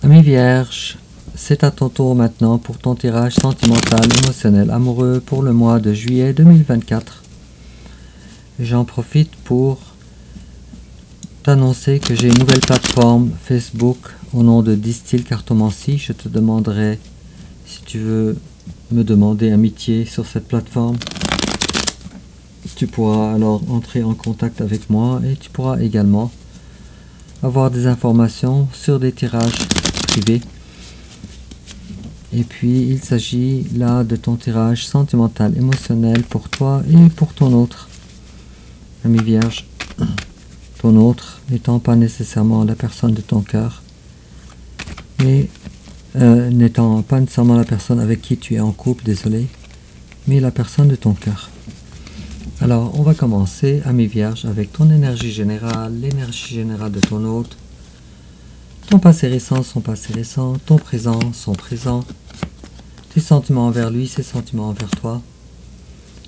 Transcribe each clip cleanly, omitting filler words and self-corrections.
Ami Vierge, c'est à ton tour maintenant pour ton tirage sentimental, émotionnel, amoureux pour le mois de juillet 2024. J'en profite pour t'annoncer que j'ai une nouvelle plateforme Facebook au nom de Distil Cartomancie. Je te demanderai si tu veux me demander amitié sur cette plateforme. Tu pourras alors entrer en contact avec moi et tu pourras également avoir des informations sur des tirages privés. Et puis il s'agit là de ton tirage sentimental, émotionnel pour toi et pour ton autre. Ami Vierge, ton autre n'étant pas nécessairement la personne de ton cœur, mais n'étant pas nécessairement la personne avec qui tu es en couple, désolé, mais la personne de ton cœur. Alors, on va commencer, ami Vierge, avec ton énergie générale, l'énergie générale de ton hôte, ton passé récent, son passé récent, ton présent, son présent, tes sentiments envers lui, ses sentiments envers toi,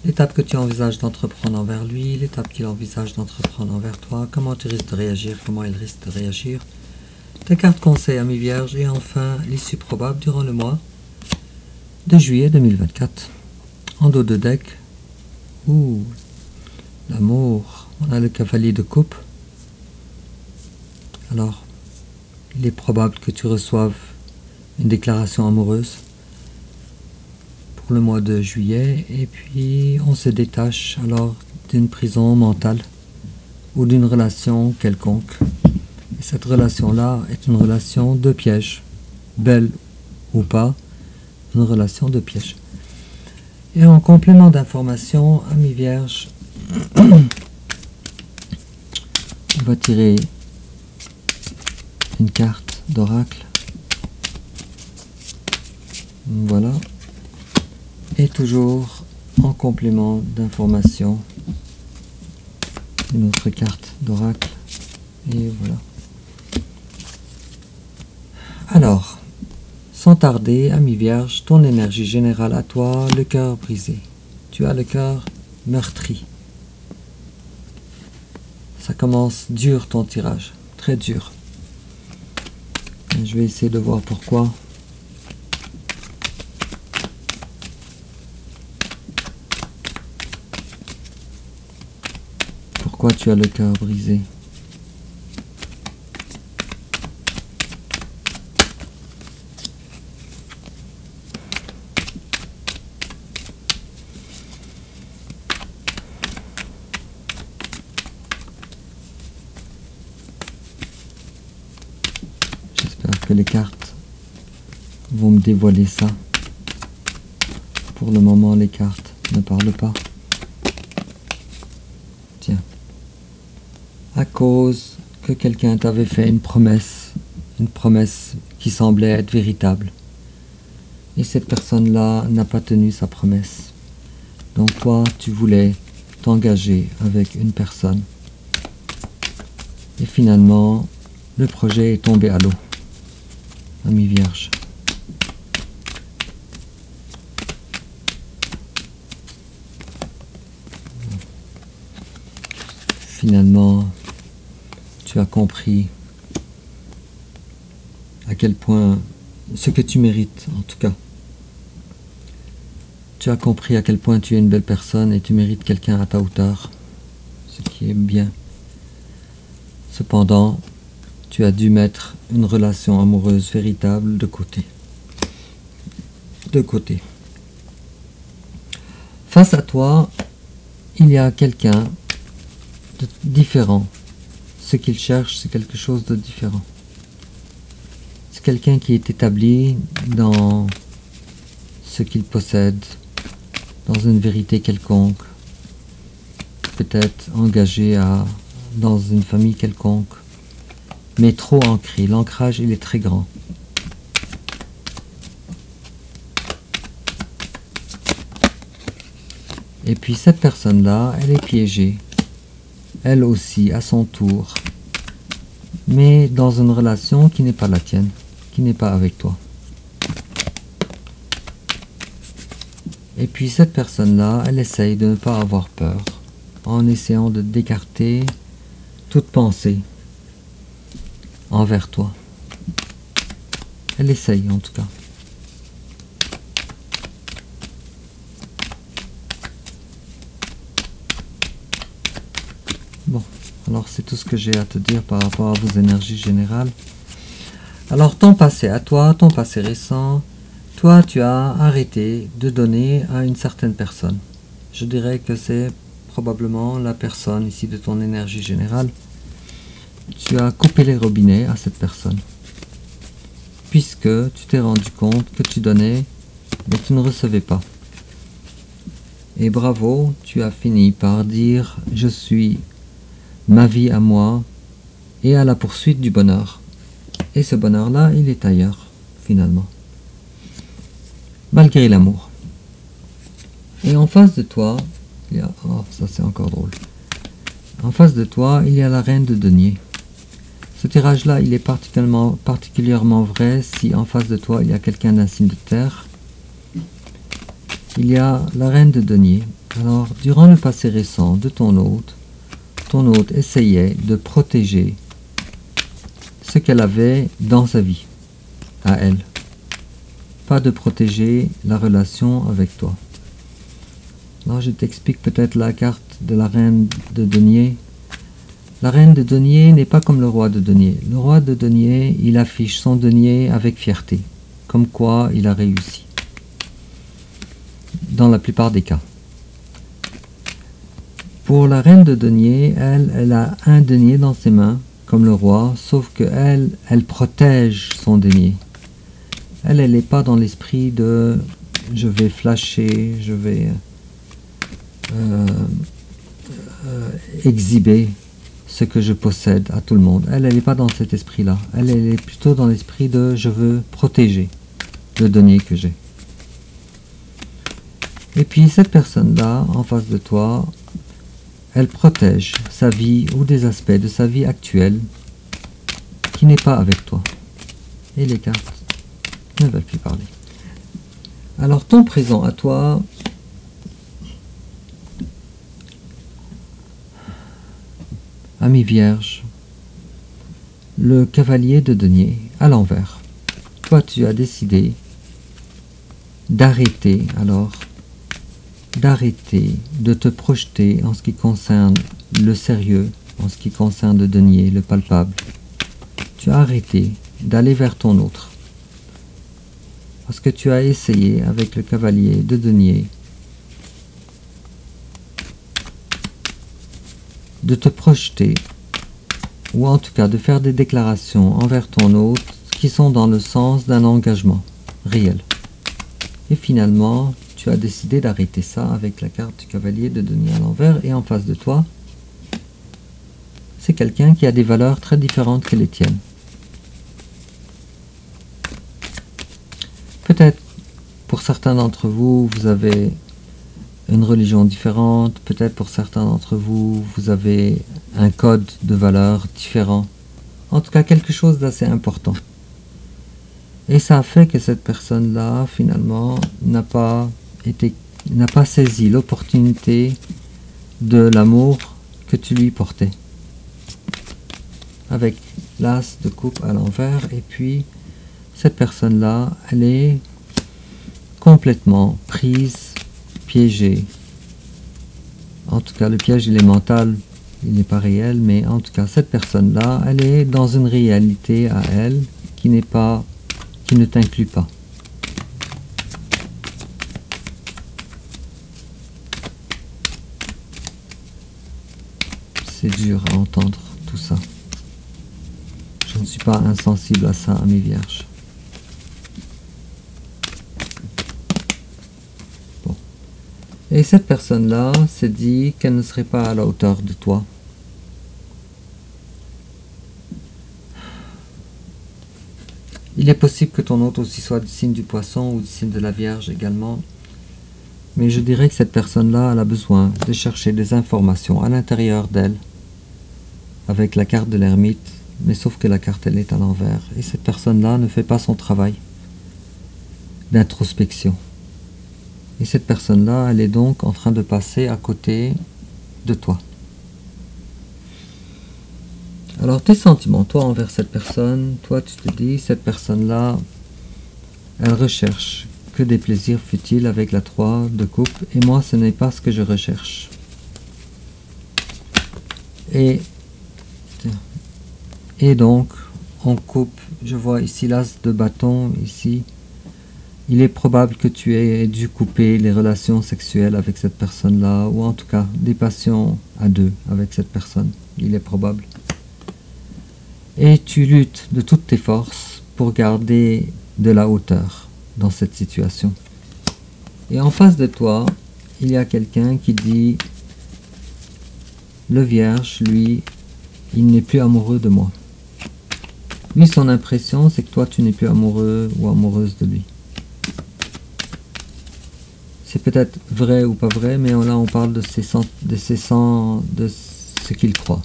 l'étape que tu envisages d'entreprendre envers lui, l'étape qu'il envisage d'entreprendre envers toi, comment tu risques de réagir, comment il risque de réagir, tes cartes conseils, ami Vierge, et enfin, l'issue probable durant le mois de juillet 2024. En dos de deck, l'amour, on a le cavalier de coupe. Alors, il est probable que tu reçoives une déclaration amoureuse pour le mois de juillet, et puis on se détache alors d'une prison mentale ou d'une relation quelconque. Et cette relation-là est une relation de piège, belle ou pas, une relation de piège. Et en complément d'information, ami Vierge, on va tirer une carte d'oracle. Voilà. Et toujours en complément d'information, une autre carte d'oracle. Et voilà. Alors, sans tarder, ami Vierge, ton énergie générale à toi, le cœur brisé. Tu as le cœur meurtri. Ça commence dur ton tirage, très dur. Et je vais essayer de voir pourquoi. Pourquoi tu as le cœur brisé? J'espère que les cartes vont me dévoiler ça. Pour le moment, les cartes ne parlent pas. Tiens. À cause que quelqu'un t'avait fait une promesse qui semblait être véritable. Et cette personne-là n'a pas tenu sa promesse. Donc toi, tu voulais t'engager avec une personne. Et finalement, le projet est tombé à l'eau. Ami Vierge. Finalement, tu as compris à quel point, ce que tu mérites en tout cas. Tu as compris à quel point tu es une belle personne et tu mérites quelqu'un à ta hauteur, ce qui est bien. Cependant, tu as dû mettre une relation amoureuse véritable de côté. De côté. Face à toi, il y a quelqu'un de différent. Ce qu'il cherche, c'est quelque chose de différent. C'est quelqu'un qui est établi dans ce qu'il possède, dans une vérité quelconque, peut-être engagé dans une famille quelconque, mais trop ancré. L'ancrage, il est très grand. Et puis cette personne-là, elle est piégée, elle aussi, à son tour, mais dans une relation qui n'est pas la tienne, qui n'est pas avec toi. Et puis cette personne-là, elle essaye de ne pas avoir peur, en essayant d'écarter toute pensée envers toi. Elle essaye en tout cas. Bon, alors c'est tout ce que j'ai à te dire par rapport à vos énergies générales. Alors ton passé à toi, ton passé récent, toi tu as arrêté de donner à une certaine personne. Je dirais que c'est probablement la personne ici de ton énergie générale. Tu as coupé les robinets à cette personne. Puisque tu t'es rendu compte que tu donnais, mais tu ne recevais pas. Et bravo, tu as fini par dire « Je suis ma vie à moi et à la poursuite du bonheur ». Et ce bonheur-là, il est ailleurs, finalement. Malgré l'amour. Et en face de toi, il y a... Oh, ça c'est encore drôle. En face de toi, il y a la reine de denier. Ce tirage-là, il est particulièrement vrai si en face de toi, il y a quelqu'un d'un signe de terre. Il y a la reine de denier. Alors, durant le passé récent de ton hôte essayait de protéger ce qu'elle avait dans sa vie, à elle. Pas de protéger la relation avec toi. Alors je t'explique peut-être la carte de la reine de denier. La reine de denier n'est pas comme le roi de denier. Le roi de denier, il affiche son denier avec fierté, comme quoi il a réussi. Dans la plupart des cas. Pour la reine de denier, elle a un denier dans ses mains, comme le roi, sauf que elle protège son denier. Elle n'est pas dans l'esprit de je vais flasher, je vais exhiber ce que je possède à tout le monde. Elle n'est pas dans cet esprit-là. Elle est plutôt dans l'esprit de je veux protéger le denier que j'ai. Et puis cette personne-là, en face de toi, elle protège sa vie ou des aspects de sa vie actuelle qui n'est pas avec toi. Et les cartes ne veulent plus parler. Alors ton présent à toi, ami vierge, le cavalier de denier à l'envers. Toi tu as décidé d'arrêter alors de te projeter en ce qui concerne le sérieux, en ce qui concerne le denier, le palpable. Tu as arrêté d'aller vers ton autre. Parce que tu as essayé avec le cavalier de denier de te projeter, ou en tout cas de faire des déclarations envers ton hôte qui sont dans le sens d'un engagement réel. Et finalement, tu as décidé d'arrêter ça avec la carte du cavalier de denier à l'envers, et en face de toi, c'est quelqu'un qui a des valeurs très différentes que les tiennes. Peut-être pour certains d'entre vous, vous avez une religion différente, peut-être pour certains d'entre vous, vous avez un code de valeurs différent. En tout cas, quelque chose d'assez important. Et ça a fait que cette personne-là, finalement, n'a pas saisi l'opportunité de l'amour que tu lui portais. Avec l'as de coupe à l'envers, et puis cette personne-là, elle est complètement prise, piégée. En tout cas, le piège, il est mental, il n'est pas réel, mais en tout cas, cette personne-là, elle est dans une réalité à elle qui ne t'inclut pas. C'est dur à entendre tout ça. Je ne suis pas insensible à ça, amis vierges. Bon. Et cette personne-là s'est dit qu'elle ne serait pas à la hauteur de toi. Il est possible que ton hôte aussi soit du signe du poisson ou du signe de la Vierge également. Mais je dirais que cette personne-là, elle a besoin de chercher des informations à l'intérieur d'elle, avec la carte de l'ermite, mais sauf que la carte, elle est à l'envers. Et cette personne-là ne fait pas son travail d'introspection. Et cette personne-là, elle est donc en train de passer à côté de toi. Alors tes sentiments, toi envers cette personne, toi tu te dis, cette personne-là, Elle recherche que des plaisirs futiles avec la 3 de coupe, et moi ce n'est pas ce que je recherche. Et donc, on coupe, je vois ici l'as de bâton, ici. Il est probable que tu aies dû couper les relations sexuelles avec cette personne-là, ou en tout cas des passions à deux avec cette personne. Il est probable. Et tu luttes de toutes tes forces pour garder de la hauteur dans cette situation. Et en face de toi, il y a quelqu'un qui dit, le Vierge, lui, il n'est plus amoureux de moi. Lui, son impression, c'est que toi, tu n'es plus amoureux ou amoureuse de lui. C'est peut-être vrai ou pas vrai, mais là, on parle de ce qu'il croit,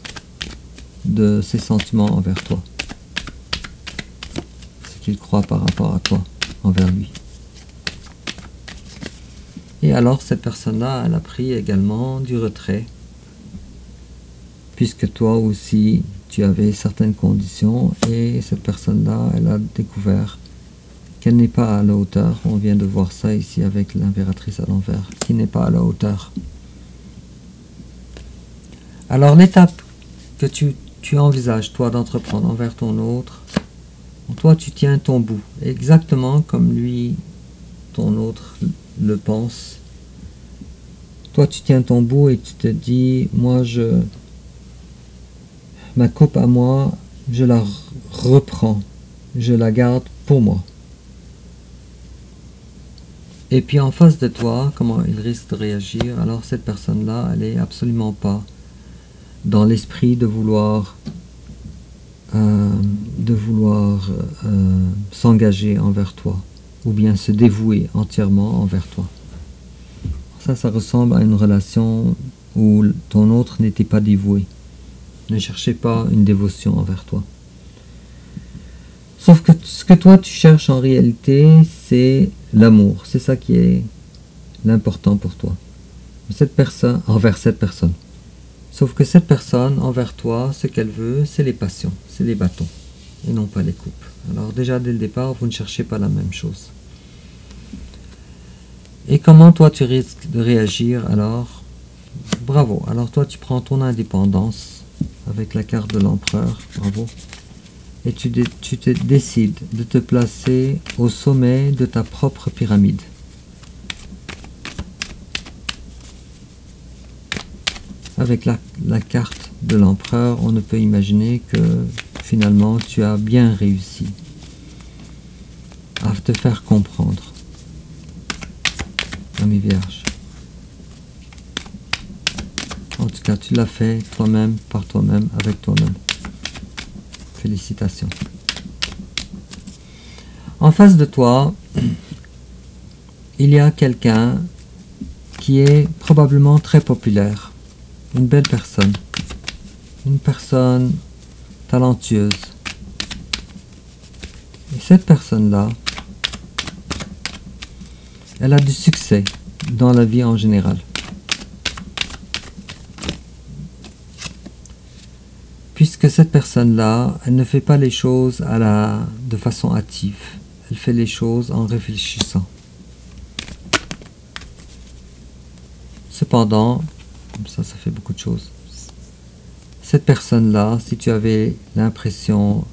de ses sentiments envers toi, ce qu'il croit par rapport à toi, envers lui. Et alors, cette personne-là, elle a pris également du retrait, puisque toi aussi, tu avais certaines conditions, et cette personne-là, elle a découvert qu'elle n'est pas à la hauteur. On vient de voir ça ici avec l'impératrice à l'envers, qui n'est pas à la hauteur. Alors, l'étape que tu envisages, toi, d'entreprendre envers ton autre, toi, tu tiens ton bout, exactement comme lui, ton autre, le pense. Toi, tu tiens ton bout et tu te dis, moi, ma coupe à moi, je la reprends, je la garde pour moi. Et puis en face de toi, comment il risque de réagir? Alors cette personne-là, elle n'est absolument pas dans l'esprit de vouloir s'engager envers toi, ou bien se dévouer entièrement envers toi. Ça ressemble à une relation où ton autre n'était pas dévoué. Ne cherchez pas une dévotion envers toi. Sauf que ce que toi tu cherches en réalité, c'est l'amour. C'est ça qui est l'important pour toi. Envers cette personne. Sauf que cette personne, envers toi, ce qu'elle veut, c'est les passions, c'est les bâtons, et non pas les coupes. Alors déjà, dès le départ, vous ne cherchez pas la même chose. Et comment toi tu risques de réagir alors? Bravo. Alors toi tu prends ton indépendance avec la carte de l'empereur. Bravo. Et tu te décides de te placer au sommet de ta propre pyramide. Avec la carte de l'empereur, on ne peut imaginer que finalement tu as bien réussi à te faire comprendre. Ami Vierge. En tout cas, tu l'as fait toi-même, par toi-même, avec toi-même. Félicitations. En face de toi, il y a quelqu'un qui est probablement très populaire. Une belle personne. Une personne talentueuse. Et cette personne-là, elle a du succès dans la vie en général. Puisque cette personne-là, elle ne fait pas les choses de façon hâtive. Elle fait les choses en réfléchissant. Cependant, ça fait beaucoup de choses. Cette personne-là, si tu avais l'impression,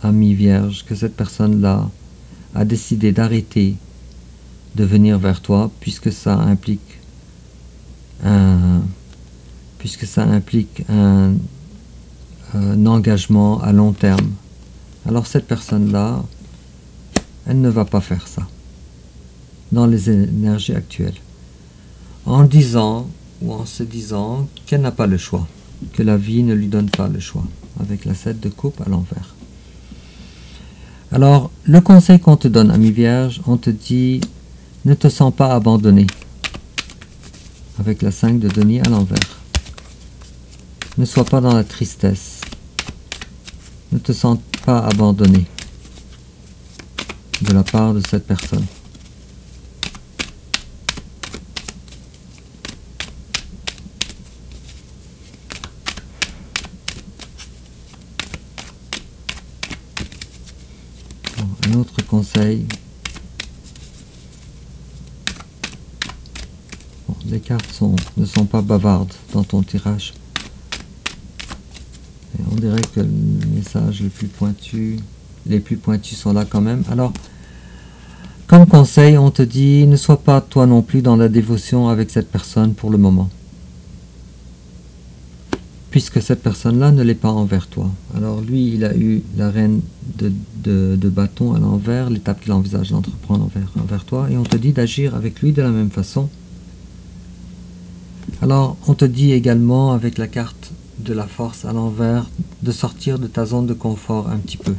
ami Vierge, que cette personne-là a décidé d'arrêter de venir vers toi, puisque ça implique un engagement à long terme. Alors cette personne-là, elle ne va pas faire ça dans les énergies actuelles. En disant ou en se disant qu'elle n'a pas le choix, que la vie ne lui donne pas le choix, avec la 7 de coupe à l'envers. Alors, le conseil qu'on te donne, ami Vierge, on te dit, ne te sens pas abandonné, avec la 5 de denier à l'envers. Ne sois pas dans la tristesse. Ne te sens pas abandonné de la part de cette personne. Bon, un autre conseil les cartes ne sont pas bavardes dans ton tirage. Et on dirait que le message les plus pointus sont là quand même. Alors, comme conseil, on te dit, ne sois pas toi non plus dans la dévotion avec cette personne pour le moment. Puisque cette personne-là ne l'est pas envers toi. Alors lui, il a eu la reine de bâton à l'envers, l'étape qu'il envisage d'entreprendre envers toi, et on te dit d'agir avec lui de la même façon. Alors, on te dit également, avec la carte de la force à l'envers, de sortir de ta zone de confort un petit peu.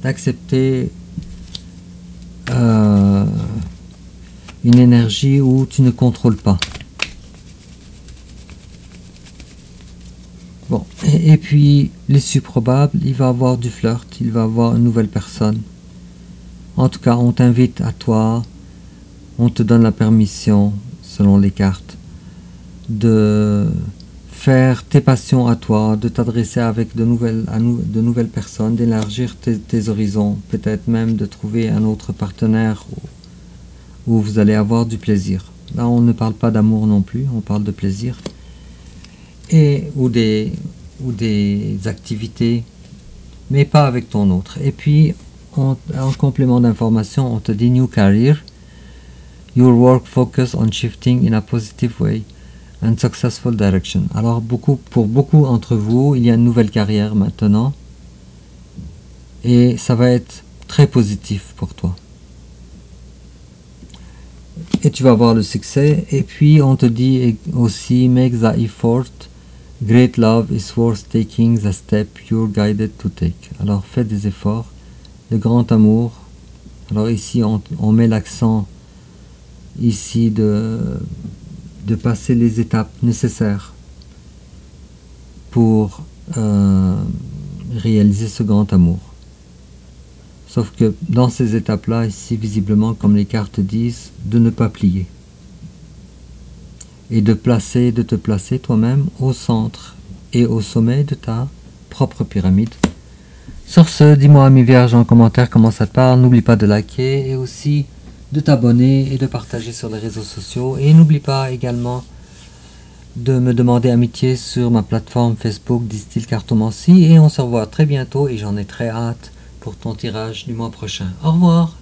D'accepter une énergie où tu ne contrôles pas. Bon, et puis, l'issue probable, il va avoir du flirt, il va avoir une nouvelle personne. En tout cas, on t'invite à toi, on te donne la permission, selon les cartes, de faire tes passions à toi, de t'adresser avec de nouvelles personnes, d'élargir tes horizons, peut-être même de trouver un autre partenaire où vous allez avoir du plaisir. Là, on ne parle pas d'amour non plus, on parle de plaisir. Ou des activités, mais pas avec ton autre. Et puis, en complément d'information, on te dit New Career. Your work focus on shifting in a positive way and successful direction. Alors, pour beaucoup d'entre vous, il y a une nouvelle carrière maintenant. Et ça va être très positif pour toi. Et tu vas avoir le succès. Et puis, on te dit aussi, make the effort. Great love is worth taking the step you're guided to take. Alors, fais des efforts. Le grand amour. Alors ici, on met l'accent ici de passer les étapes nécessaires pour réaliser ce grand amour. Sauf que dans ces étapes-là, ici, visiblement, comme les cartes disent, de ne pas plier. Et de te placer toi-même au centre et au sommet de ta propre pyramide. Sur ce, dis-moi, amis vierges, en commentaire comment ça te parle. N'oublie pas de liker et aussi de t'abonner et de partager sur les réseaux sociaux. Et n'oublie pas également de me demander amitié sur ma plateforme Facebook Distil Cartomancie. Et on se revoit très bientôt et j'en ai très hâte pour ton tirage du mois prochain. Au revoir!